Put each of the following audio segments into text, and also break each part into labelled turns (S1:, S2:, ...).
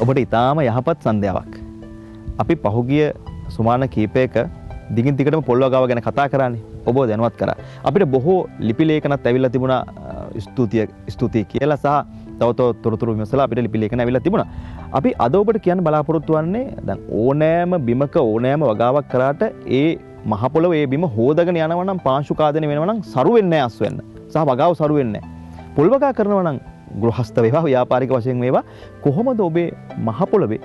S1: ඔබට ඊටාම යහපත් සන්ධ්‍යාවක්. අපි පහුගිය සුමාන කීපයක දිගින් දිගටම පොල් වගාව ගැන කතා කරන්නේ. ඔබ දැනුවත් කරා. අපිට බොහෝ ලිපි ලේඛනත් ඇවිල්ලා තිබුණා ස්තුතියි කියලා සහ තව තොරතුරු විමසලා අපිට ලිපි ලේඛන ඇවිල්ලා තිබුණා. අපි අද ඔබට කියන්න බලාපොරොත්තු වෙන්නේ දැන් ඕනෑම බිමක ඕනෑම වගාවක් කරාට ඒ මහ පොළොව ඒ බිම හොදගෙන යනවා නම් පාංශු කාදනය වෙනවා නම් සරු වෙන්නේ නැහැ අස් වෙන්න. සහ වගාව සරු වෙන්නේ නැහැ. පොල් වගා කරනවා නම් ගෘහස්ත වේවා ව්‍යාපාරික වශයෙන් වේවා කොහොමද ඔබේ මහ පොළොවේ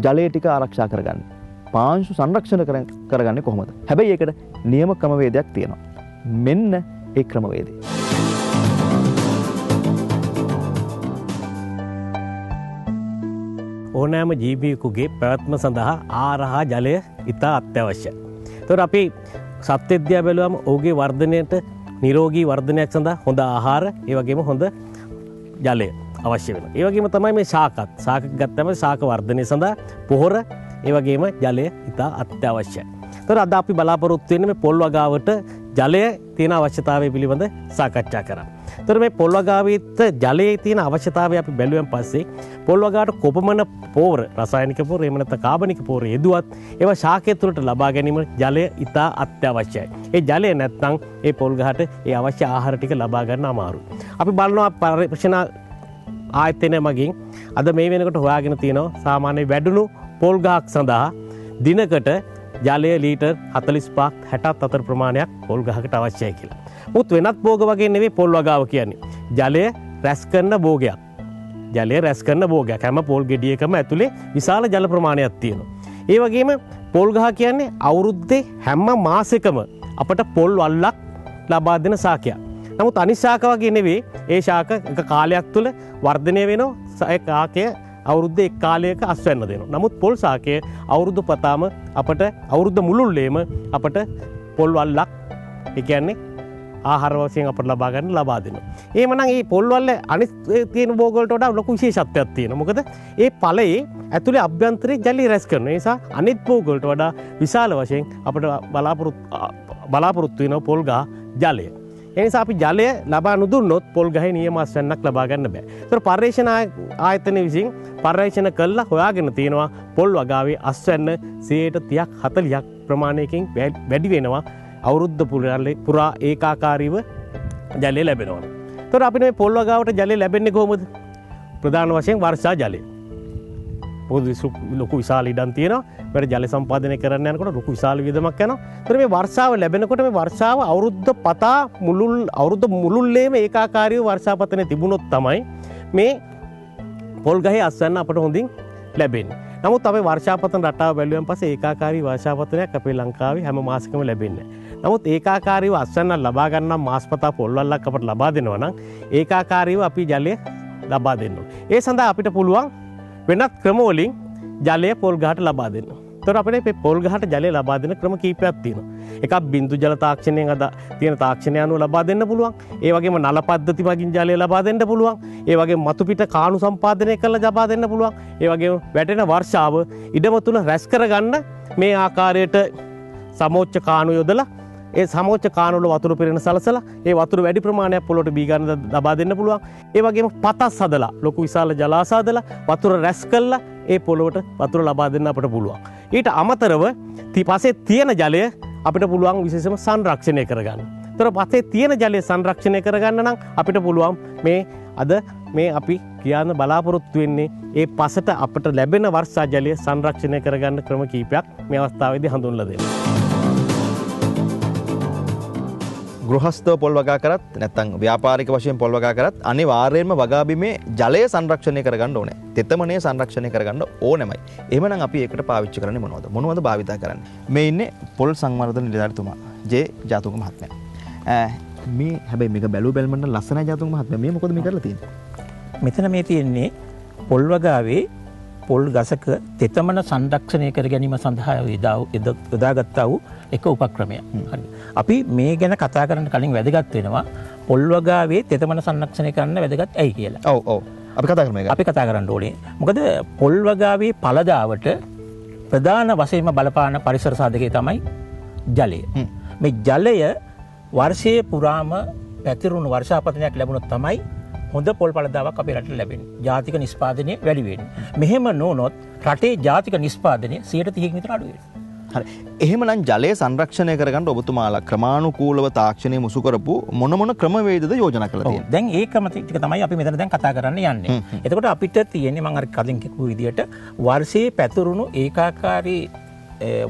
S1: ජලය ටික ආරක්ෂා කරගන්නේ? පාංශු සංරක්ෂණ කරගන්නේ කොහොමද? හැබැයි ඒකට නියම ක්‍රමවේදයක් තියෙනවා. මෙන්න ඒ ක්‍රමවේදය.
S2: ඕනෑම ජීවියෙකුගේ පැවැත්ම සඳහා ආහාර ජලය ඉතා අත්‍යවශ්‍යයි. ඒතකොට අපි සත්ත්වද්‍යා බැලුවම ඔහුගේ වර්ධනයට නිරෝගී වර්ධනයක් සඳහා හොඳ ආහාර, ඒ වගේම හොඳ ජලය අවශ්‍ය වෙනවා. ඒ වගේම තමයි මේ ශාකත්. ශාක ගත්තම ශාක වර්ධනය සඳහා පොහොර, ඒ වගේම ජලය ඉතා අත්‍යවශ්‍යයි. ඒතකොට අද අපි බලාපොරොත්තු වෙන්නේ මේ පොල් වගාවට ජලය තියෙන අවශ්‍යතාවය පිළිබඳ සාකච්ඡා කරන්න. ඒතකොට මේ පොල් වගාවෙත් ජලයේ තියෙන අවශ්‍යතාවය අපි බැලුවෙන් පස්සේ පොල් වගාවට කොපමණ පෝර, රසායනික පෝර, එහෙම නැත්නම් කාබනික පෝර යෙදුවත් ඒවා ශාකය තුළට ලබා ගැනීම ජලය ඉතා අත්‍යවශ්‍යයි. ඒ ජලය නැත්නම් ඒ පොල් ගහට ඒ අවශ්‍ය ආහාර ටික ලබා ගන්න අමාරුයි. අපි බලනවා පරීක්ෂණ ආයතනය මගින් අද මේ වෙනකොට හොයාගෙන තියෙනවා සාමාන්‍ය වැඩුණු පොල් ගහක් සඳහා දිනකට ජලය ලීටර් 45ක් 60ක් අතර ප්‍රමාණයක් පොල් ගහකට අවශ්‍යයි කියලා. මුත් වෙනත් භෝග වගේ නෙවෙයි පොල් වගාව කියන්නේ. ජලය රැස් කරන භෝගයක්. ජලය රැස් කරන භෝගයක්. හැම පොල් ගෙඩියකම ඇතුලේ විශාල ජල ප්‍රමාණයක් තියෙනවා. ඒ වගේම පොල් ගහ කියන්නේ අවුරුද්දේ හැම මාසෙකම අපට පොල් වල්ලක් ලබා දෙන ශාකයක්. නමුත් අනිත් ශාක වගේ නෙවෙයි. ඒ ශාක එක කාලයක් තුල වර්ධනය වෙනවා. ඒ ශාකය අවුරුද්දේ එක් කාලයක අස්වැන්න දෙනවා. නමුත් පොල් ශාකය අවුරුදු පතාම අපට අවුරුද්ද මුළුල්ලේම අපට පොල් වල්ලක් ඒ කියන්නේ ආහාර වශයෙන් අපට ලබා ගන්න ලබා දෙනවා. එහෙමනම් මේ පොල් වල්ල අනිත් තියෙන භෝග වලට වඩා ලොකු විශේෂත්වයක් තියෙනවා. මොකද ඒ ඵලයේ ඇතුලේ අභ්‍යන්තරයේ ජලය රැස් කරනවා. ඒ නිසා අනිත් භෝග වලට වඩා විශාල වශයෙන් අපට බලාපොරොත්තු වෙන පොල් ගහ ජලය. ඒ නිසා අපි ජලය ලබා නොදුන්නොත් පොල් ගහේ නියම අස්වැන්නක් ලබා ගන්න බෑ. ඒතර පර්යේෂණ ආයතන විසින් පර්යේෂණ කළා හොයාගෙන තියෙනවා පොල් වගාවේ අස්වැන්න 30ක් 40ක් ප්‍රමාණයකින් වැඩි වෙනවා අවුරුද්ද පුරා ඒකාකාරීව ජලය ලැබෙනවා. ඒතර අපිට මේ පොල් වගාවට ජලය ලැබෙන්නේ කොහොමද? ප්‍රධාන වශයෙන් වර්ෂා ජලය. පොදු ලොකු විශාල ඉඩම් තියෙනවා. මේකට ජල සම්පාදනය කරන්න යනකොට ලොකු විශාල වියදමක් යනවා. ඒතර මේ වර්ෂාව ලැබෙනකොට මේ වර්ෂාව අවුරුද්ද මුළුල්ලේම ඒකාකාරීව වර්ෂාපතනය තිබුණොත් තමයි මේ පොල් ගහේ අස්වැන්න අපට හොඳින් ලැබෙන්නේ. නමුත් අපේ වර්ෂාපතන රටාව බැලුවෙන් පස්සේ ඒකාකාරී වර්ෂාපතනයක් අපේ ලංකාවේ හැම මාසෙකම ලැබෙන්නේ නැහැ. නමුත් ඒකාකාරීව අස්වැන්න ලබා ගන්න මාස්පතා පොල් වල්ලක් අපට ලබා දෙනවා නම් ඒකාකාරීව අපි ජලය ලබා දෙන්න ඕනේ. ඒ සඳහා අපිට පුළුවන් වෙනත් ක්‍රම වලින් ජලය පොල් ගහට ලබා දෙන්න. ඒතර අපිට මේ පොල් ගහට ජලය ලබා දෙන ක්‍රම කීපයක් තියෙනවා. එකක් බින්දු ජල තාක්ෂණයෙන් අද තියෙන තාක්ෂණය අනුව ලබා දෙන්න පුළුවන්. ඒ වගේම නල පද්ධති මගින් ජලය ලබා දෙන්න පුළුවන්. ඒ වගේම මතු පිට කාණු සම්පාදනය කරලා ලබා දෙන්න පුළුවන්. ඒ වගේම වැටෙන වර්ෂාව ඉඩම තුල රැස් කරගන්න මේ ආකාරයට සමෝච්ච කාණු යොදලා ඒ සමෝච්ච කාණු වල වතුර පිරෙන සලසලා ඒ වතුර වැඩි ප්‍රමාණයක් පොළොට බී ගන්න ලබා දෙන්න පුළුවන්. ඒ වගේම පතස් හදලා ලොකු විශාල ජලාශ හදලා වතුර රැස් කළා ඒ පොළොවට වතුර ලබා දෙන්න අපිට පුළුවන්. ඊට අමතරව පස්සේ තියෙන ජලය අපිට පුළුවන් විශේෂම සංරක්ෂණය කරගන්න. ඒතර පස්සේ තියෙන ජලය සංරක්ෂණය කරගන්න නම් අපිට පුළුවන් මේ අපි කියන්න බලාපොරොත්තු වෙන්නේ ඒ පසට අපට ලැබෙන වර්ෂා ජලය සංරක්ෂණය කරගන්න ක්‍රම කීපයක් මේ අවස්ථාවේදී හඳුන්වලා දෙනවා.
S1: ගෘහස්තව පොල් වගා කරත් නැත්නම් ව්‍යාපාරික වශයෙන් පොල් වගා කරත් අනිවාර්යයෙන්ම වගා බිමේ ජලය සංරක්ෂණය කරගන්න ඕනේ. තෙතමනය සංරක්ෂණය කරගන්න ඕනෙමයි. එහෙමනම් අපි ඒකට පාවිච්චි කරන්නේ මොනවද? මොනවද භාවිතා කරන්නේ? මේ ඉන්නේ පොල් සංවර්ධන නිලධාරිතුමා ජේ ජාතුංග මහත්මයා. මේ හැබැයි මේක බැලුව බැලමන්න ලස්සනයි ජාතුංග මහත්මයා. මේ මොකද මේ කරලා තියෙන්නේ?
S3: මෙතන මේ තියෙන්නේ පොල් වගාවේ පොල් ගසක තෙතමන සංරක්ෂණය කර ගැනීම සඳහා යොදාගත්තා වූ එක උපක්‍රමයක්. හරි. අපි මේ ගැන කතා කරන්න කලින් වැදගත් වෙනවා පොල් වගාවේ තෙතමන සංරක්ෂණය කරන්න වැදගත් ඇයි කියලා.
S1: ඔව්. අපි කතා කරන්න ඕනේ. මොකද පොල් වගාවේ පළදාවට ප්‍රධාන වශයෙන්ම බලපාන පරිසර සාධකය තමයි ජලය. මේ ජලය වර්ෂයේ පුරාම පැතිරුණු වර්ෂාපතනයක් ලැබුණොත් තමයි
S3: හොඳ පොල් පළදාවක් අපේ රටට ලැබෙන්නේ. ජාතික නිෂ්පාදනය වැඩි වෙන්නේ. මෙහෙම නොනොත් රටේ ජාතික නිෂ්පාදනය 130ක විතර අඩු වෙනවා.
S1: හරි. එහෙමනම් ජලය සංරක්ෂණය කරගන්න ඔබතුමාලා ක්‍රමානුකූලව තාක්ෂණය මුසු කරපු මොන මොන ක්‍රමවේදද යෝජනා කරලා තියෙන්නේ?
S3: දැන් ඒ ක්‍රම ටික තමයි අපි මෙතන දැන් කතා කරන්න යන්නේ. එතකොට අපිට තියෙන්නේ මම අර කලින් කිව්ව විදිහට වර්ෂයේ පැතුරුණු ඒකාකාරී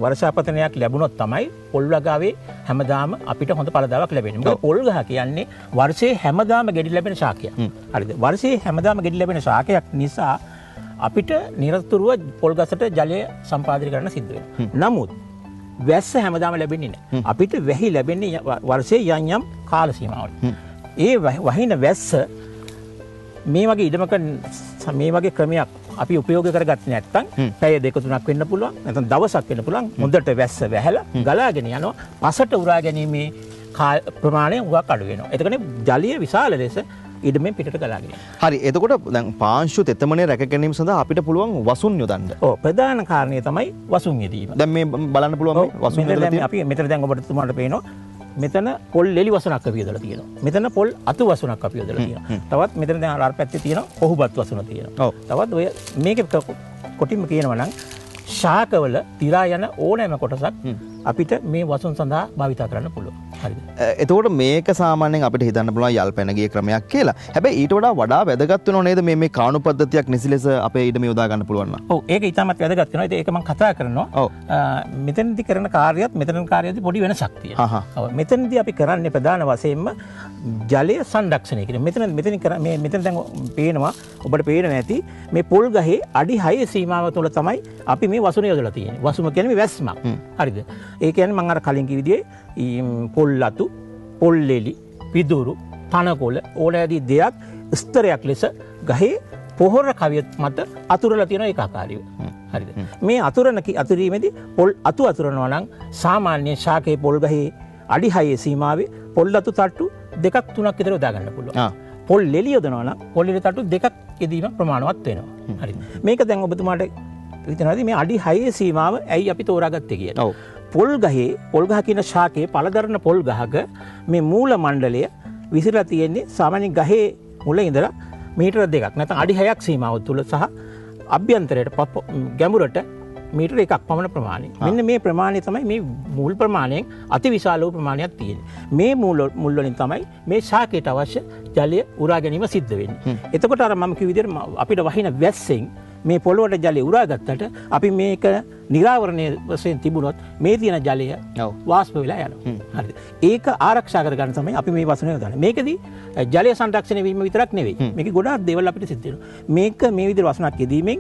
S3: වර්ෂාපතනයක් ලැබුණොත් තමයි පොල් වගාවේ හැමදාම අපිට හොඳ පළදාවක් ලැබෙන්නේ. මොකද පොල් ගහ කියන්නේ වර්ෂයේ හැමදාම ගෙඩි ලැබෙන ශාකයක්. හරිද? වර්ෂයේ හැමදාම ගෙඩි ලැබෙන ශාකයක් නිසා අපිට නිරතුරුව පොල් ගසට ජලය සම්පාදනය කරන්න සිද්ධ වෙනවා. නමුත් වැස්ස හැමදාම ලැබෙන්නේ නැහැ. අපිට වැහි ලැබෙන්නේ වර්ෂයේ යම් කාල සීමාවකට. ඒ වහින වැස්ස මේ වගේ ඉඩමක මේ වගේ ක්‍රමයක් අපි උපයෝග කරගත්තේ නැත්නම් පැය 2-3ක් වෙන්න පුළුවන්. නැත්නම් දවසක් වෙන්න පුළුවන්. හොඳට වැස්ස වැහැලා ගලාගෙන යනවා. පසට උරා ගැනීමේ ප්‍රමාණය උගක් අඩු වෙනවා. එතකොට ජලීය විශාල ලෙස ඉඩමෙන් පිටට ගලාගෙන යනවා.
S1: හරි. එතකොට දැන් පාංශු තෙතමනේ රැක ගැනීම සඳහා අපිට පුළුවන් වසුන් යොදන්න.
S3: ඔව් ප්‍රධාන කාරණය තමයි වසුන් යෙදීම.
S1: දැන් මේ බලන්න පුළුවන් මේ වසුන් යොදලා තියෙන.
S3: අපි මෙතන දැන් ඔබතුමාට පේනවා මෙතන පොල් එලි වසුනක් අපි යොදලා තියෙනවා. මෙතන පොල් අතු වසුනක් අපි යොදලා තියෙනවා. තවත් මෙතන දැන් අර පැත්තේ තියෙනවා ඔහුබත් වසුන තියෙනවා. තවත් ඔය මේකේ කොටින්ම කියනවා නම් ශාකවල තිරා යන ඕනෑම කොටසක් අපිට මේ වසුන් සඳහා භාවිත කරන්න පුළුවන්. හරිද?
S1: එතකොට මේක සාමාන්‍යයෙන් අපිට හිතන්න පුළුවන් යල් පැන ගිය ක්‍රමයක් කියලා. හැබැයි ඊට වඩා වැදගත් වෙනව නේද මේ කාණු පද්ධතියක් නිසි ලෙස අපේ ඉඩම යොදා ගන්න පුළුවන් නම්.
S3: ඔව් ඒක ඉතාමත් වැදගත් වෙනවා. ඒක මම කතා කරනවා. මෙතනදී කරන කාර්යයත් මෙතන කාර්යයත් පොඩි වෙනසක් තියෙනවා. ඔව් මෙතනදී අපි කරන්නේ ප්‍රධාන වශයෙන්ම ජලය සංරක්ෂණය කියන. මෙතන දැන් පේනවා ඔබට පේනවා ඇති මේ පොල් ගහේ අඩි 6 සීමාව තුළ තමයි අපි මේ වසුන යොදලා තියෙන්නේ. වසුම කියන්නේ මේ වැස්මක්. හරිද? ඒ කියන්නේ මම අර කලින් කිව්ව විදිහේ පොල් අතු, පොල් එලි, පිදුරු, තනකොළ ඕනෑදී දෙයක් ස්තරයක් ලෙස ගහේ පොහොර කවිය මත අතුරලා තියෙන ඒකාකාරීව. හරිද? මේ අතුරීමේදී පොල් අතු අතුරනවා නම් සාමාන්‍ය ශාකයේ පොල් ගහේ අඩි 6 සීමාවේ පොල් අතු තට්ටු 2-3ක් විතර යොදා ගන්න පුළුවන්. පොල් එලි යොදනවා නම් පොල් එලි තට්ටු 2ක් යෙදීම ප්‍රමාණවත් වෙනවා. හරිද? මේක දැන් ඔබතුමාට හිතනවාද මේ අඩි 6 සීමාව ඇයි අපි තෝරාගත්තේ කියලා? ඔව්. පොල් ගහ කියන ශාකයේ පළදරන පොල් ගහක මේ මූල මණ්ඩලය විසිරලා තියෙන්නේ සාමාන්‍යයෙන් ගහේ මුල ඉඳලා මීටර 2ක් නැත්නම් අඩි 6ක් සීමාව තුල සහ අභ්‍යන්තරයට ගැඹුරට මීටර 1ක් පමණ ප්‍රමාණය. මෙන්න මේ ප්‍රමාණය තමයි මේ මූල් ප්‍රමාණයෙන් අතිවිශාල වූ ප්‍රමාණයක් තියෙන්නේ. මේ මුල් වලින් තමයි මේ ශාකයට අවශ්‍ය ජලය උරා ගැනීම සිද්ධ වෙන්නේ. එතකොට අර මම කිව්ව විදිහට අපිට වහින වැස්සෙන් මේ පොළොවට ජලය උරා ගත්තට අපි මේක නිරාවරණය වශයෙන් තිබුණොත් මේ තියෙන ජලය වාෂ්ප වෙලා යනවා. හරිද? ඒක ආරක්ෂා කරගන්න තමයි අපි මේ වසුන යොදන්නේ. මේකදී ජලය සංරක්ෂණය වීම විතරක් නෙවෙයි. මේකේ ගොඩාක් දේවල් අපිට සිද්ධ වෙනවා. මේක මේ විදිහට වසුනක් යෙදීමෙන්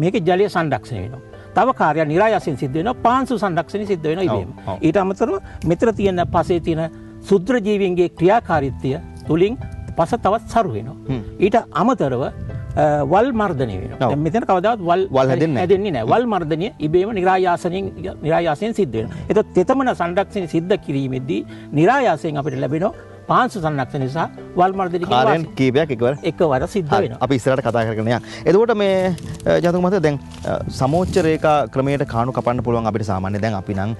S3: මේකේ ජලය සංරක්ෂණය වෙනවා. තව කාර්යයක් නිරායාසයෙන් සිද්ධ වෙනවා. පාංශු සංරක්ෂණය සිද්ධ වෙනවා ඉබේම. ඊට අමතරව මෙතන තියෙන පසේ තියෙන සුද්ධ ජීවීන්ගේ ක්‍රියාකාරීත්වය තුලින් පස තවත් සරු වෙනවා. ඊට අමතරව වල් මර්ධනය වෙනවා. දැන් මෙතන කවදාවත් වල් හැදෙන්නේ නැහැ. වල් මර්ධනය ඉබේම නිරායාසයෙන් සිද්ධ වෙනවා. ඒතකොට තෙතමන සංරක්ෂණය සිද්ධ කිරීමේදී නිරායාසයෙන් අපිට ලැබෙනවා පාංශු සංරක්ෂණය සහ වල් මර්ධනය කියන
S1: කාර්යයන් කීපයක් එකවර
S3: සිද්ධ වෙනවා.
S1: අපි ඉස්සරහට කතා කරගෙන යන්න. එතකොට මේ ජාතක මහත්තයා දැන් සමෝච්ච රේඛා ක්‍රමයට කාණු කපන්න පුළුවන් අපිට සාමාන්‍ය දැන් අපි නම්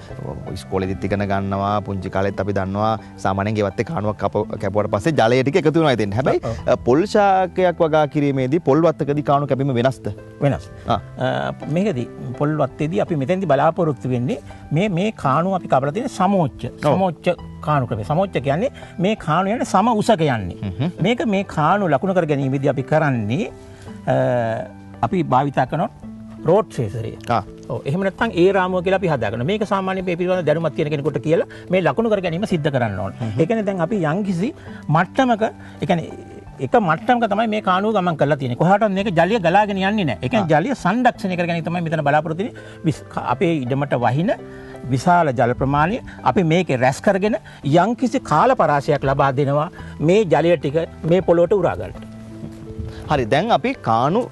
S1: ඉස්කෝලේදීත් ඉගෙන ගන්නවා පුංචි කාලෙත් අපි දන්නවා සාමාන්‍යයෙන් ගෙවත්තේ කාණුවක් කැපුවට පස්සේ ජලය ටික එකතු වෙනවා ඉතින්. හැබැයි පොල් ශාකයක් වගා කිරීමේදී පොල් වත්තකදී කාණු කැපීම වෙනස්ද?
S3: වෙනස්. මේකදී පොල් වත්තේදී අපි මෙතෙන්දී බලාපොරොත්තු වෙන්නේ මේ කාණු අපි කපලා තියෙන සමෝච්ච කාණු ක්‍රමය. සමෝච්ච කියන්නේ මේ කාණු යන්නේ සම උසක යන්නේ. මේක මේ කාණු ලකුණු කර ගැනීමේදී අපි කරන්නේ අපි භාවිතා කරන රෝඩ් ට්‍රේසරය. ඔව් එහෙම නැත්නම් ඒ රාමුව කියලා අපි හදාගන්න. මේක සාමාන්‍යයෙන් මේ පිළිබඳව දැනුමක් තියෙන කෙනෙකුට කියලා මේ ලකුණු කර ගැනීම සිද්ධ කරන්න ඕනේ. ඒ කියන්නේ දැන් අපි යම්කිසි මට්ටමක ඒ කියන්නේ එක මට්ටමක තමයි මේ කාණුව ගමන් කරලා තියෙන්නේ. කොහාටවත් මේක ජලය ගලාගෙන යන්නේ නැහැ. ඒ කියන්නේ ජලය සංරක්ෂණය කර ගැනීම තමයි මෙතන බලාපොරොත්තු වෙන්නේ. අපේ ඉඩමට වහින විශාල ජල ප්‍රමාණය අපි මේකේ රැස් කරගෙන යම්කිසි කාල පරාසයක් ලබා දෙනවා මේ ජලය ටික මේ පොළොවට උරා ගන්නට.
S1: හරි දැන් අපි කාණු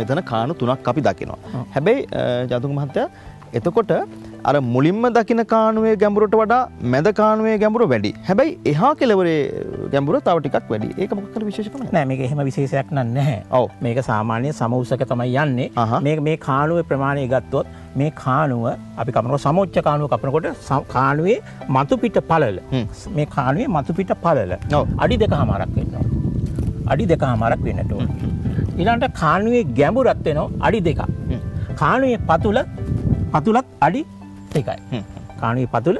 S1: මෙතන කාණු 3ක් අපි දකිනවා. හැබැයි ජාතක මහත්තයා එතකොට අර මුලින්ම දකින කාණුවේ ගැඹුරට වඩා මැද කාණුවේ ගැඹුර වැඩි. හැබැයි එහා කෙළවරේ ගැඹුර තව ටිකක් වැඩි. ඒක මොකක්ද විශේෂකමක්?
S3: නෑ මේක එහෙම විශේෂයක් නැහැ. ඔව් මේක සාමාන්‍ය සමඋසක තමයි යන්නේ. මේ කාණුවේ ප්‍රමාණය ගත්තොත් මේ කාණුව අපි කපනකොට සමෝච්ච කාණුව කපනකොට කාණුවේ මතු පිට පළල මේ කාණුවේ මතු පිට පළල අඩි 2කමාරක් වෙනවා. අඩි 2කමාරක් වෙන්නට ඕන. ඊළඟට කාණුවේ ගැඹුරත් වෙනවා අඩි 2ක්. කාණුවේ පතුලත් අඩි 2යි. කාණුවේ පතුල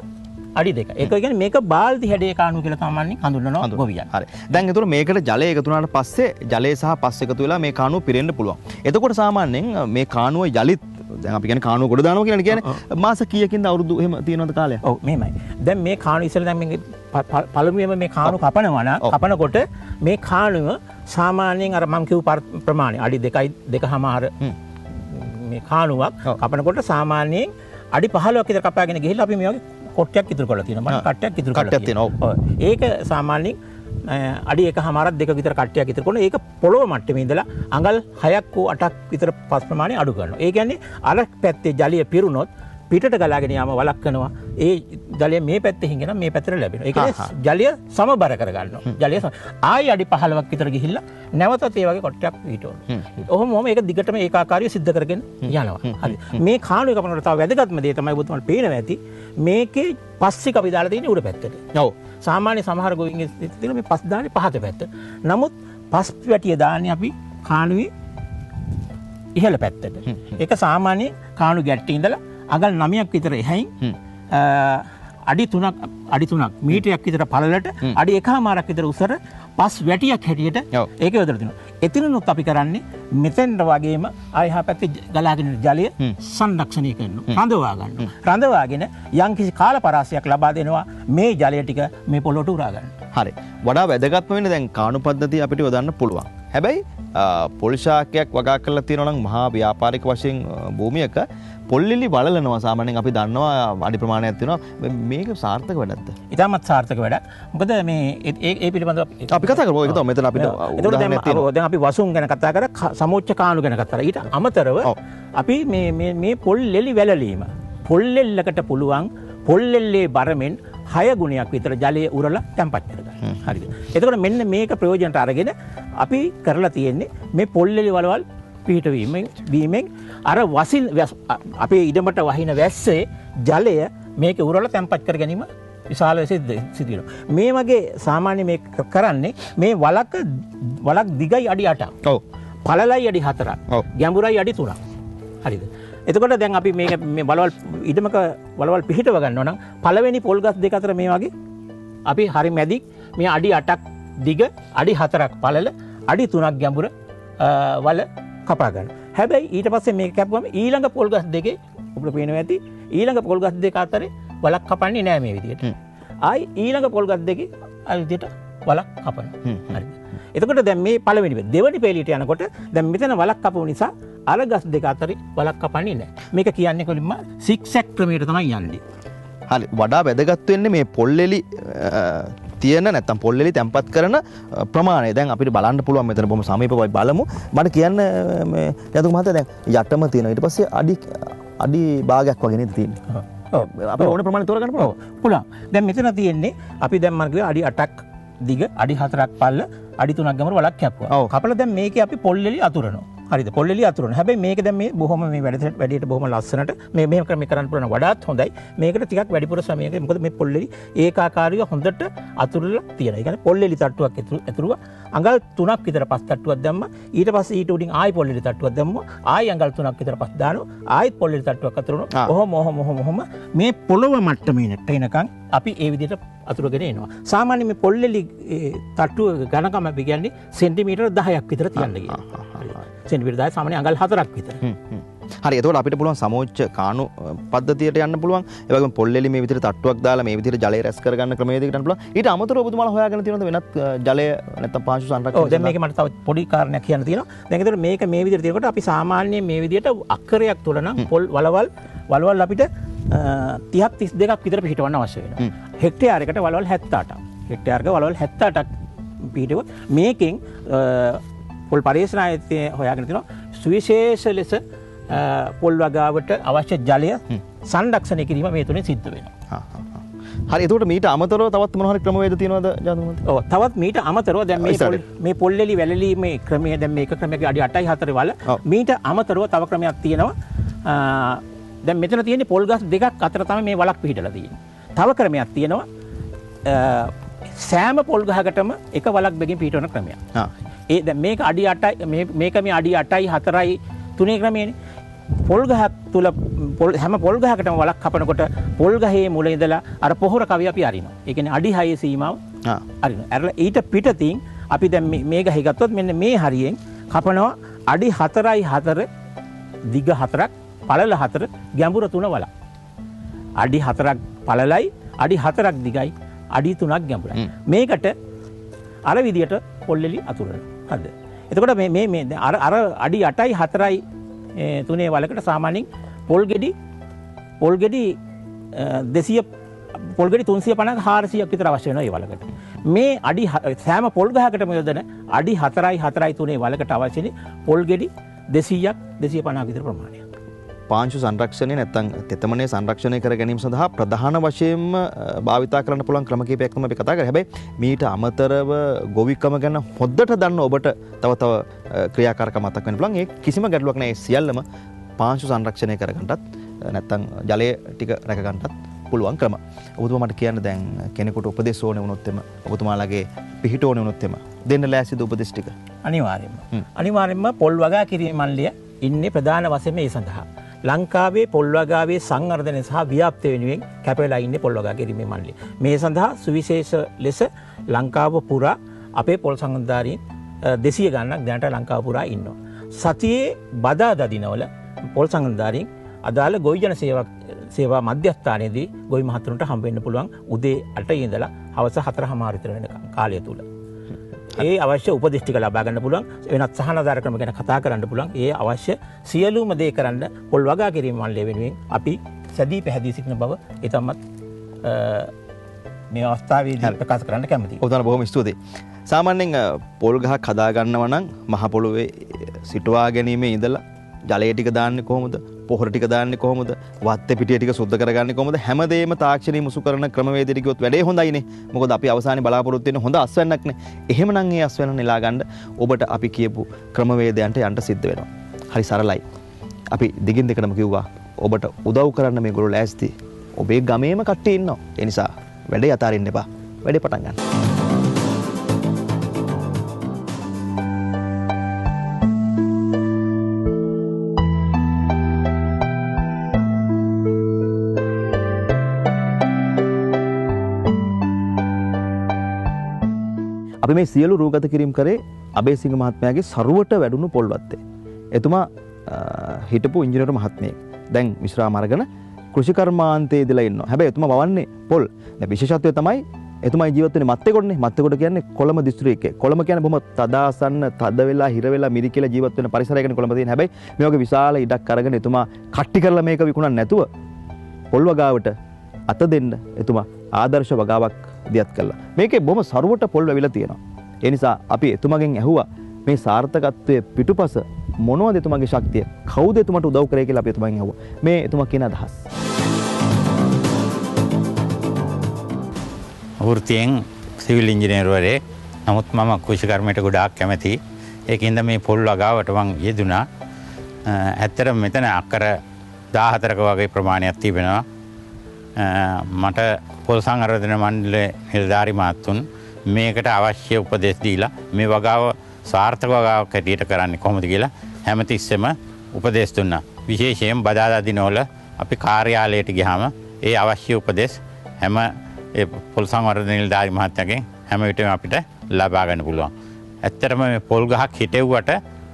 S3: අඩි 2. ඒක කියන්නේ මේක බාල්දි හැඩයේ කාණුව කියලා සාමාන්‍යයෙන් හඳුන්වනවා ගොවියන්.
S1: හරි. දැන් ඒතකොට මේකට ජලය එකතු වුණාට පස්සේ ජලය සහ පස් එකතු වෙලා මේ කාණුව පිරෙන්න පුළුවන්. එතකොට සාමාන්‍යයෙන් මේ කාණුව යලිත් දැන් අපි කියන්නේ කාණුව ගොඩ දානවා කියලා කියන්නේ මාස කීයකින්ද අවුරුදු එහෙම තියෙනවද කාලයක්?
S3: ඔව් මෙහෙමයි. දැන් මේ කාණුව ඉස්සෙල්ලා දැන් මේ පළමුවෙම මේ කාණුව කපනවා නම් කපනකොට මේ කාණුව සාමාන්‍යයෙන් අර මම කියපු ප්‍රමාණය අඩි 2.5 මේ කාණුවක් කපනකොට සාමාන්‍යයෙන් අඩි 15ක් විතර කපාගෙන ගිහිල්ලා අපි මේ වගේ කොට්ටයක් ඉතුරු කරලා තියෙනවා. මම කට්ටයක් ඉතුරු කරලා තියෙනවා. ඒක සාමාන්‍යයෙන් අඩි 1.5ක් 2 විතර කට්ටයක් ඉතුරු කරනවා. ඒක පොළොව මට්ටමේ ඉඳලා අඟල් 6ක් හෝ 8ක් විතර පස් ප්‍රමාණය අඩු කරනවා. ඒ කියන්නේ අර පැත්තේ ජලය පිරුණොත් පිටට ගලාගෙන යාම වළක්වනවා. ඒ ජලය මේ පැත්තේ හින්ගෙන මේ පැත්තට ලැබෙනවා. ඒ කියන්නේ ජලය සමබර කර ගන්නවා. ජලය ආයි අඩි 15ක් විතර ගිහිල්ලා නැවතත් ඒ වගේ කොට්ටයක් පිටවනවා. ඔහොම ඒක දිගටම ඒකාකාරීව සිද්ධ කරගෙන යනවා. හරි. මේ කාණුව කපනකොට තව වැදගත්ම දේ තමයි ඔබතුමාට පේනවා ඇති. මේකේ පස්සික අපි දාලා තියෙන්නේ උඩ පැත්තට. ඔව්. සාමාන්‍ය සමහර ගොවින්ගේ තියෙන මේ පස් දාන්නේ පහත පැත්ත. නමුත් පස් වැටිය දාන්නේ අපි කාණුවේ ඉහළ පැත්තට. ඒක සාමාන්‍ය කාණු ගැට්ටේ ඉඳලා අඟල් 9ක් විතර එහයින් අඩි 3ක් මීටරයක් විතර පළලට අඩි 1කමාරක් විතර උසර පස් වැටියක් හැටියට ඒක යොදලා තිනවා. එතනනොත් අපි කරන්නේ මෙතෙන්ට වගේම ආයහා පැත්තේ ගලාගෙන ජලය සංරක්ෂණය කරනවා. රඳවා ගන්නවා. රඳවාගෙන යම්කිසි කාල පරාසයක් ලබා දෙනවා මේ ජලය ටික මේ පොළොවට උරා ගන්න.
S1: හරි. වඩා වැදගත්ම වෙන්නේ දැන් කාණු පද්ධතිය අපිට යොදන්න පුළුවන්. හැබැයි පොල් ශාකයක් වගා කරලා තියෙනවා නම් මහා ව්‍යාපාරික වශයෙන් භූමියක පොල්ලිලි වලලනවා සාමාන්‍යයෙන් අපි දන්නවා අඩි ප්‍රමාණයක් තියෙනවා මේක සාර්ථක වැඩක්ද?
S3: ඉතාමත් සාර්ථක වැඩක්. මොකද මේ ඒ පිළිබඳව
S1: අපි කතා කරමු. ඒක තමයි මෙතන අපිට උදාහරණයක් තියෙනවා.
S3: දැන් අපි වසුන් ගැන කතා කරා සමෝච්ච කාණු ගැන කතා කරා. ඊට අමතරව අපි මේ පොල්ලෙලි වැලලීම පොල්ලෙල්ලකට පුළුවන් පොල්ලෙල්ලේ බරමෙන් 6 ගුණයක් විතර ජලය උරලා තැම්පත් කරගන්න. හරිද? එතකොට මෙන්න මේක ප්‍රයෝජනට අරගෙන අපි කරලා තියෙන්නේ මේ පොල්ලෙලි වලවල් පිහිටවීමෙන් අර වසින් අපේ ඉඩමට වහින වැස්සේ ජලය මේක උරලා තැම්පත් කර ගැනීම විශාල සිද්ධ වෙනවා. මේ වගේ සාමාන්‍ය මේ කරන්නේ මේ වලක් දිගයි අඩි 8ක්. ඔව්. පළලයි අඩි 4ක්. ඔව්. ගැඹුරයි අඩි 3ක්. හරිද? එතකොට දැන් අපි මේ වලවල් ඉඩමක වලවල් පිහිටව ගන්නවා නම් පළවෙනි පොල් ගස් දෙක අතර මේ වගේ අපි හරි මැදි මේ අඩි 8ක් දිග අඩි 4ක් පළල අඩි 3ක් ගැඹුර වල කපා ගන්න. හැබැයි ඊට පස්සේ මේක කැපුවම ඊළඟ පොල් ගස් දෙකේ ඔබට පේනවා ඇති ඊළඟ පොල් ගස් දෙක අතරේ වලක් කපන්නේ නෑ මේ විදියට. ආයි ඊළඟ පොල් ගස් දෙකේ ආයි විදියට වලක් කපනවා. හරිද? එතකොට දැන් මේ පළවෙනි දෙවෙනි පෙළියට යනකොට දැන් මෙතන වලක් කපුව නිසා අර ගස් දෙක අතරේ වලක් කපන්නේ නෑ. මේක කියන්නේ කොලින්ම සික්සැක් ක්‍රමයට තමයි යන්නේ.
S1: හරි. වඩා වැදගත් වෙන්නේ මේ පොල්ලෙලි තියෙන නැත්තම් පොල්ලෙලි තැම්පත් කරන ප්‍රමාණය. දැන් අපිට බලන්න පුළුවන් මෙතන බොහොම සමීපව බලමු. මට කියන්න මේ යතුරු මහත්තයා දැන් යටම තියෙනවා. ඊට පස්සේ අඩි භාගයක් වගේ නේද තියෙන්නේ. ඔව්. අපිට ඕන ප්‍රමාණය තෝරගන්න පුළුවන්.
S3: පුළුවන්. දැන් මෙතන තියෙන්නේ අපි දැන් මම කිව්වා අඩි 8ක් දිග අඩි 4ක් පල්ල අඩි 3ක් ගැඹුර වලක් කැපුවා. කපලා දැන් මේකේ අපි පොල්ලෙලි අතුරනවා. හරිද? පොල්ලෙලි අතුරන. හැබැයි මේක දැන් මේ බොහොම මේ වැඩියට බොහොම ලස්සනට මේ ක්‍රමයක් කරන්න පුළුවන් වඩාත් හොඳයි. මේකට ටිකක් වැඩිපුර ශ්‍රමයක මොකද මේ පොල්ලෙලි ඒකාකාරීව හොඳට අතුරලා තියෙනවා. ඒ කියන්නේ පොල්ලෙලි තට්ටුවක් ඇතුරුවා අඟල් 3ක් විතර පස් තට්ටුවක් දැම්මා. ඊට පස්සේ ඊට උඩින් ආයි පොල්ලෙලි තට්ටුවක් දැම්මා. ආයි අඟල් 3ක් විතර පස් දානවා. ආයිත් පොල්ලෙලි තට්ටුවක් අතුරනවා. ඔහොම මේ පොළොව මට්ටමේට එනකන් අපි ඒ විදිහට අතුරගෙන එනවා. සාමාන්‍ය මේ පොල්ලෙලි තට්ටුව ඝනකම අපි කියන්නේ සෙන්ටිමීටර් 10ක් විතර තියන්න කියනවා. සෙන්ටිමීටර් 10 සාමාන්‍ය අඟල් 4ක් විතර.
S1: හරි. එතකොට අපිට පුළුවන් සමෝච්ච කාණු පද්ධතියට යන්න පුළුවන්. ඒ වගේම පොල්ලෙලි මේ විදිහට තට්ටුවක් දාලා මේ විදිහට ජලය රැස් කරගන්න ක්‍රමවේදයකට යන්න පුළුවන්. ඊට අමතරව ඔබතුමාලා හොයාගෙන තියෙනවද වෙනත් ජලය නැත්නම් පාංශු සංරක්ෂණ?
S3: ඔව්. දැන් මේකේ මට තව පොඩි කාරණයක් කියන්න තියෙනවා. දැන් ඒතකොට මේක මේ විදිහට තියෙනකොට අපි සාමාන්‍යයෙන් මේ විදිහට අක්කරයක් තුල නම් පොල් වලවල් අපිට 30ක් 32ක් විතර පිහිටවන්න අවශ්‍ය වෙනවා. හෙක්ටයාරයකට වලවල් 78ක්. හෙක්ටයාරයක වලවල් 78ක් පිහිටුව මේකෙන් පොල් පරිශ්‍රණ ආයතනයේ හොයාගෙන තිනවා සුවිශේෂ ලෙස පොල් වගාවට අවශ්‍ය ජලය සංරක්ෂණය කිරීම මේ තුනේ සිද්ධ වෙනවා.
S1: හරි. එතකොට මීට අමතරව තවත් මොන හරි ක්‍රමවේද තියෙනවද ජාතක?
S3: ඔව්. තවත් මීට අමතරව දැන් මේ පොල්ලෙලි වැලලීමේ ක්‍රමය දැන් මේක ක්‍රමයක අඩි 8යි 4 වල මීට අමතරව තව ක්‍රමයක් තියෙනවා. දැන් මෙතන තියෙන්නේ පොල් ගස් දෙකක් අතර තමයි මේ වලක් පිහිටලා තියෙන්නේ. තව ක්‍රමයක් තියෙනවා. සෑම පොල් ගහකටම එක වලක් බැගින් පිහිටවන ක්‍රමයක්. ඒ දැන් මේක අඩි 8යි මේක මේ අඩි 8යි 4යි 3 ක්‍රමයේනේ. පොල් ගහක් තුල හැම පොල් ගහකටම වලක් කපනකොට පොල් ගහේ මුල ඉඳලා අර පොහොර කවිය අපි අරිනවා. ඒ කියන්නේ අඩි 6 සීමාව අරිනවා. අරලා ඊට පිටතින් අපි දැන් මේ ගහේ ගත්තොත් මෙන්න මේ හරියෙන් කපනවා අඩි 4යි 4 දිග 4ක් පළල 4 ගැඹුර 3 වලක්. අඩි 4ක් පළලයි අඩි 4ක් දිගයි අඩි 3ක් ගැඹුරයි. මේකට අර විදියට පොල්ලෙලි අතුරනවා. හරිද? එතකොට මේ අර අඩි 8යි 4යි 3 වලකට සාමාන්‍යයෙන් පොල් ගෙඩි 200 පොල් ගෙඩි 350 400ක් විතර අවශ්‍ය වෙනවා ඒ වලකට. මේ අඩි සෑම පොල් ගහකටම යොදන අඩි 4යි 4යි 3 වලකට අවශ්‍යනේ පොල් ගෙඩි 200ක් 250ක් විතර ප්‍රමාණයක්.
S1: පාංශු සංරක්ෂණය නැත්නම් තෙතමනේ සංරක්ෂණය කර ගැනීම සඳහා ප්‍රධාන වශයෙන්ම භාවිතා කරන්න පුළුවන් ක්‍රම කිහිපයක් තමයි අපි කතා කරන්නේ. හැබැයි මීට අමතරව ගොවිකම ගැන හොද්දට දන්න ඔබට තව ක්‍රියාකාරකම් මතක් වෙන්න පුළුවන්. ඒ කිසිම ගැටලුවක් නැහැ. සියල්ලම පාංශු සංරක්ෂණය කරගන්නටත් නැත්නම් ජලය ටික රැකගන්නටත් පුළුවන් ක්‍රම. ඔබතුමා මට කියන්න දැන් කෙනෙකුට උපදෙස් ඕනේ වුණොත් එම ඔබතුමාලගේ පිහිට ඕනේ වුණොත් එම දෙන්න ලෑස්තිද උපදෙස් ටික?
S3: අනිවාර්යෙන්ම පොල් වගා කිරීම මණ්ඩලය ඉන්නේ ප්‍රධාන වශයෙන් මේ සඳහා. ලංකාවේ පොල් වගාවේ සංවර්ධනය සහ ව්‍යාප්තිය වෙනුවෙන් කැපෙලා ඉන්නේ පොල් වගා කිරීමේ මණ්ඩලය. මේ සඳහා සුවිශේෂ ලෙස ලංකාව පුරා අපේ පොල් සංගන්ධාරීන් 200 ගණනක් දැනට ලංකාව පුරා ඉන්නවා. සතියේ බදාදා දිනවල පොල් සංගන්ධාරීන් අදාළ ගොවි ජන සේවා මධ්‍යස්ථානයේදී ගොවි මහතුරුන්ට හම්බ වෙන්න පුළුවන් උදේ 8 ඉඳලා හවස 4:00 විතර වෙනකම් කාලය තුල. ඒ අවශ්‍ය උපදෙස් ටික ලබා ගන්න පුළුවන්. වෙනත් සහනාධාර ක්‍රම ගැන කතා කරන්න පුළුවන්. ඒ අවශ්‍ය සියලුම දේ කරන්න පොල් වගා කිරීම මණ්ඩලය වෙනුවෙන් අපි සැදී පැහැදී සිටින බව ඊටමත් මේ අවස්ථාවේදී ප්‍රකාශ කරන්න කැමතියි.
S1: ඔබතුමාට බොහොම ස්තුතියි. සාමාන්‍යයෙන් පොල් ගහක් හදා ගන්නව නම් මහ පොළොවේ සිටුවා ගැනීමේ ඉඳලා ජලය ටික දාන්නේ කොහොමද? පොහොර ටික දාන්නේ කොහොමද? වත්තේ පිටිය ටික සුද්ධ කරගන්නේ කොහොමද? හැමදේම තාක්ෂණීය මුසු කරන ක්‍රමවේදෙට කිව්වොත් වැඩේ හොඳයිනේ. මොකද අපි අවසානයේ බලාපොරොත්තු වෙන්නේ හොඳ අස්වැන්නක්නේ. එහෙමනම් ඒ අස්වැන්න නෙලා ගන්න ඔබට අපි කියපු ක්‍රමවේදයන්ට යන්න සිද්ධ වෙනවා. හරි සරලයි. අපි දිගින් දෙකටම කිව්වා ඔබට උදව් කරන්න මේගොල්ලෝ ලෑස්ති. ඔබේ ගමේම කට්ටිය ඉන්නවා. ඒ නිසා වැඩේ අතාරින්න එපා. වැඩේ පටන් ගන්න. අපි මේ සියලු රූගත කිරීම කරේ අබේසිංහ මහත්මයාගේ සරුවට වැඩුණු පොල්වත්තේ. එතුමා හිටපු ඉංජිනේරු මහත්මයෙක්. දැන් විශ්‍රාම අරගෙන කෘෂිකර්මාන්තයේ ඉඳලා ඉන්නවා. හැබැයි එතුමා වවන්නේ පොල්. දැන් විශේෂත්වය තමයි එතුමා ජීවත් වෙන්නේ මත්තේකොටනේ. මත්තේකොට කියන්නේ කොළඹ දිස්ත්‍රික්කයේ. කොළඹ කියන්නේ බොහොම තදාසන්න, තද වෙලා, හිර වෙලා, මිරිකිලා ජීවත් වෙන පරිසරයකනේ කොළඹ තියෙන. හැබැයි මේ වගේ විශාල ඉඩක් අරගෙන එතුමා කට්ටි කරලා මේක විකුණන්නේ නැතුව පොල් වගාවට අත දෙන්න එතුමා ආදර්ශ වගාවක් දියත් කළා. මේකේ බොහොම සරුවට පොල් වැවිලා තියෙනවා. ඒ නිසා අපි එතුමගෙන් ඇහුවා මේ සාර්ථකත්වයේ පිටුපස මොනවද එතුමගේ ශක්තිය? කවුද එතුමට උදව් කරේ කියලා අපි එතුමගෙන් ඇහුවා. මේ එතුමා කියන අදහස්.
S4: වෘත්තියෙන් සිවිල් ඉංජිනේරුවරයෙක්. නමුත් මම කෘෂිකර්මයට ගොඩාක් කැමතියි. ඒකින්ද මේ පොල් වගාවට මං යෙදුණා. ඇත්තටම මෙතන අක්කර 14ක වගේ ප්‍රමාණයක් තිබෙනවා. මට පොල් සංවර්ධන මණ්ඩලයේ නිලධාරි මහතුන් මේකට අවශ්‍ය උපදෙස් දීලා මේ වගාව සාර්ථක වගාවක් හැටියට කරන්නේ කොහොමද කියලා හැමතිස්සෙම උපදෙස් දුන්නා. විශේෂයෙන් බදාදා දිනවල අපි කාර්යාලයට ගියාම ඒ අවශ්‍ය උපදෙස් හැම ඒ පොල් සංවර්ධන නිලධාරි මහත්තයාගෙන් හැම විටම අපිට ලබා ගන්න පුළුවන්. ඇත්තටම මේ පොල් ගහක් හිටෙව්වට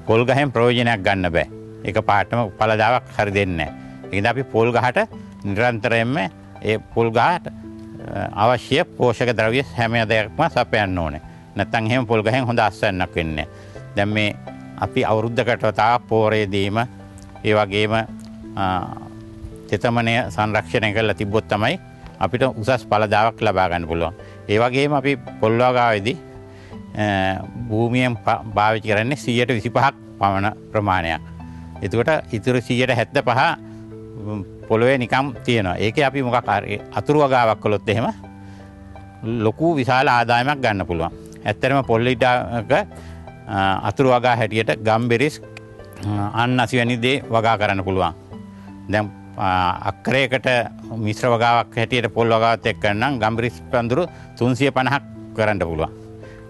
S4: පොල් ගහෙන් ප්‍රයෝජනයක් ගන්න බෑ. ඒක පාටම පළදාවක් හරි දෙන්නේ නැහැ. ඒකද අපි පොල් ගහට නිරන්තරයෙන්ම ඒ පොල් ගහට අවශ්‍ය පෝෂක ද්‍රව්‍ය හැම දෙයක්ම සපයන්න ඕනේ. නැත්නම් එහෙම පොල් ගහෙන් හොඳ අස්වැන්නක් වෙන්නේ නැහැ. දැන් මේ අපි අවුරුද්දකට තා පෝරේ දීම ඒ වගේම තෙතමනය සංරක්ෂණය කරලා තිබ්බොත් තමයි අපිට උසස් ඵලදාවක් ලබා ගන්න පුළුවන්. ඒ වගේම අපි පොල් වගාවේදී භූමියෙන් භාවිත කරන්නේ 125ක් පමණ ප්‍රමාණයක්. එතකොට ඉතුරු 175 පොළොවේ නිකම් තියෙනවා. ඒකේ අපි මොකක් හරි අතුරු වගාවක් කළොත් එහෙම ලොකු විශාල ආදායමක් ගන්න පුළුවන්. ඇත්තටම පොල් ඊටක අතුරු වගා හැටියට ගම්බෙරිස් අන්නසි වැනි දේ වගා කරන්න පුළුවන්. දැන් අක්‍රයකට මිශ්‍ර වගාවක් හැටියට පොල් වගාවත් එක්ක නම් ගම්බෙරිස් පඳුරු 350ක් කරන්න පුළුවන්.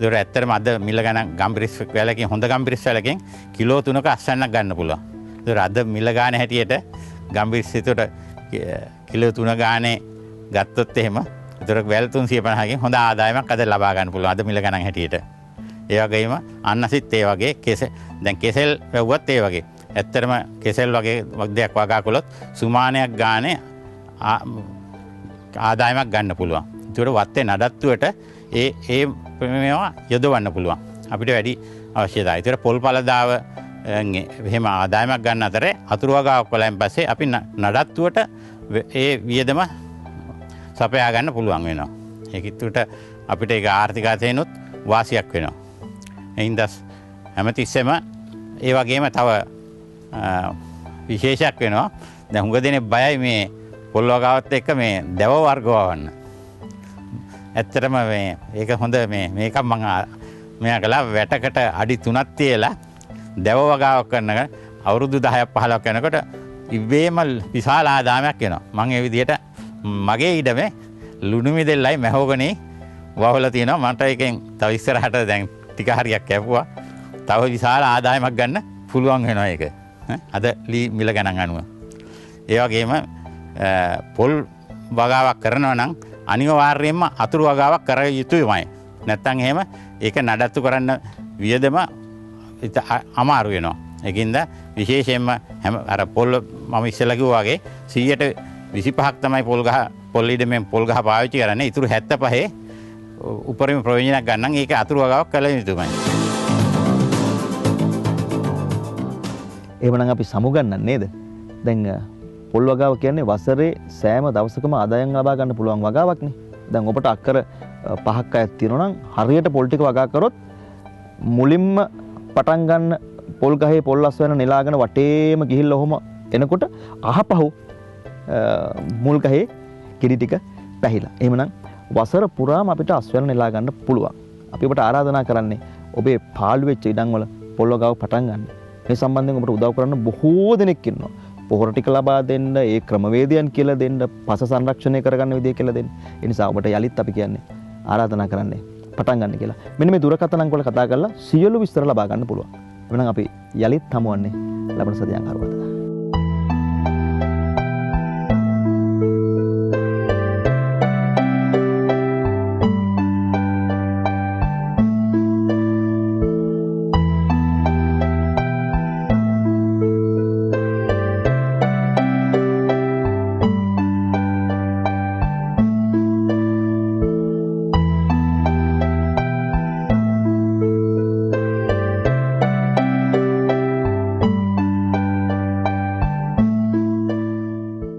S4: ඒතර ඇත්තටම අද මිල ගණන් ගම්බිරිස් වැලකින් හොඳ ගම්බිරිස් වැලකින් කිලෝ 3ක අස්වැන්නක් ගන්න පුළුවන්. ඒතර අද මිල ගාන හැටියට ගම්බිරිස් එතකොට කිලෝ 3 ගානේ ගත්තොත් එහෙම ඒතර වැල් 350කින් හොඳ ආදායමක් අද ලබා ගන්න පුළුවන් අද මිල ගණන් හැටියට. ඒ වගේම අන්නසිට ඒ වගේ දැන් කෙසෙල් වැව්වත් ඒ වගේ. ඇත්තටම කෙසෙල් වගේ දෙයක් වගා කළොත් සුමානයක් ගානේ ආදායමක් ගන්න පුළුවන්. ඒකට වත්තේ නඩත්තුවට ඒ මේවා යොදවන්න පුළුවන්. අපිට වැඩි අවශ්‍යතාවය. ඒතර පොල් පළදාව එහෙම ආදායමක් ගන්න අතරේ අතුරු වගාවක් වලෙන් පස්සේ අපි නඩත්තුවට ඒ වියදම සපයා ගන්න පුළුවන් වෙනවා. ඒකිට අපිට ඒක ආර්ථික අතේනොත් වාසියක් වෙනවා. එයින්ද හැමතිස්සෙම ඒ වගේම තව විශේෂයක් වෙනවා. දැන් හුඟ දෙනෙක් බයයි මේ පොල් වගාවත් එක්ක මේ දැව වර්ග වවන්න. ඇත්තටම ඒක හොඳ මේක මම මෙයා කළා වැටකට අඩි 3ක් තියලා දැව වගාවක් කරන අවුරුදු 10ක් 15ක් යනකොට ඉබේම විශාල ආදායමක් එනවා. මම ඒ විදිහට මගේ ඉඩමේ ලුණු මිදෙල්ලයි මහෝගනේ වහලා තියෙනවා. මට එකෙන් තව ඉස්සරහට දැන් ටික හරියක් කැපුවා. තව විශාල ආදායමක් ගන්න පුළුවන් වෙනවා ඒක. අද මිල ගණන් අනුව. ඒ වගේම පොල් වගාවක් කරනවා නම් අනිවාර්යයෙන්ම අතුරු වගාවක් කර යුතුමයි. නැත්තම් එහෙම ඒක නඩත්තු කරන්න වියදම අමාරු වෙනවා. ඒකින්ද විශේෂයෙන්ම අර පොල් මම ඉස්සෙල්ලා කිව්වා වගේ 125ක් තමයි පොල් ඉඩමෙන් පොල් ගහ පාවිච්චි කරන්නේ. ඉතුරු 75 උපරිම ප්‍රයෝජනයක් ගන්න ඒක අතුරු වගාවක් කළ යුතුමයි.
S1: එහෙමනම් අපි සමුගන්නන් නේද? දැන් පොල් වගාව කියන්නේ වසරේ සෑම දවසකම ආදායම් ලබා ගන්න පුළුවන් වගාවක්නේ. දැන් ඔබට අක්කර 5ක් අයක් තියෙනවා නම් හරියට පොල් ටික වගා කරොත් මුලින්ම පටන් ගන්න පොල් ගහේ පොල් අස්වැන්න නෙලාගෙන වටේම ගිහිල්ලා ඔහොම එනකොට අහපහු මුල් ගහේ කිරි ටික පැහිලා. එහෙමනම් වසර පුරාම අපිට අස්වැන්න නෙලා ගන්න පුළුවන්. අපි ඔබට ආරාධනා කරන්නේ ඔබේ පාළු වෙච්ච ඉඩම් වල පොල් වගාව පටන් ගන්න. මේ සම්බන්ධයෙන් ඔබට උදව් කරන්න බොහෝ දෙනෙක් ඉන්නවා. පොහොර ටික ලබා දෙන්න, ඒ ක්‍රමවේදයන් කියලා දෙන්න, පස සංරක්ෂණය කරගන්න විදිය කියලා දෙන්න. ඒ නිසා ඔබට යලිත් අපි කියන්නේ ආරාධනා කරන්නේ පටන් ගන්න කියලා. මෙන්න මේ දුරකථන අංක වල කතා කරලා සියලු විස්තර ලබා ගන්න පුළුවන්. එහෙනම් අපි යලිත් හමුවන්නේ ලබන සතියක් අරවලට.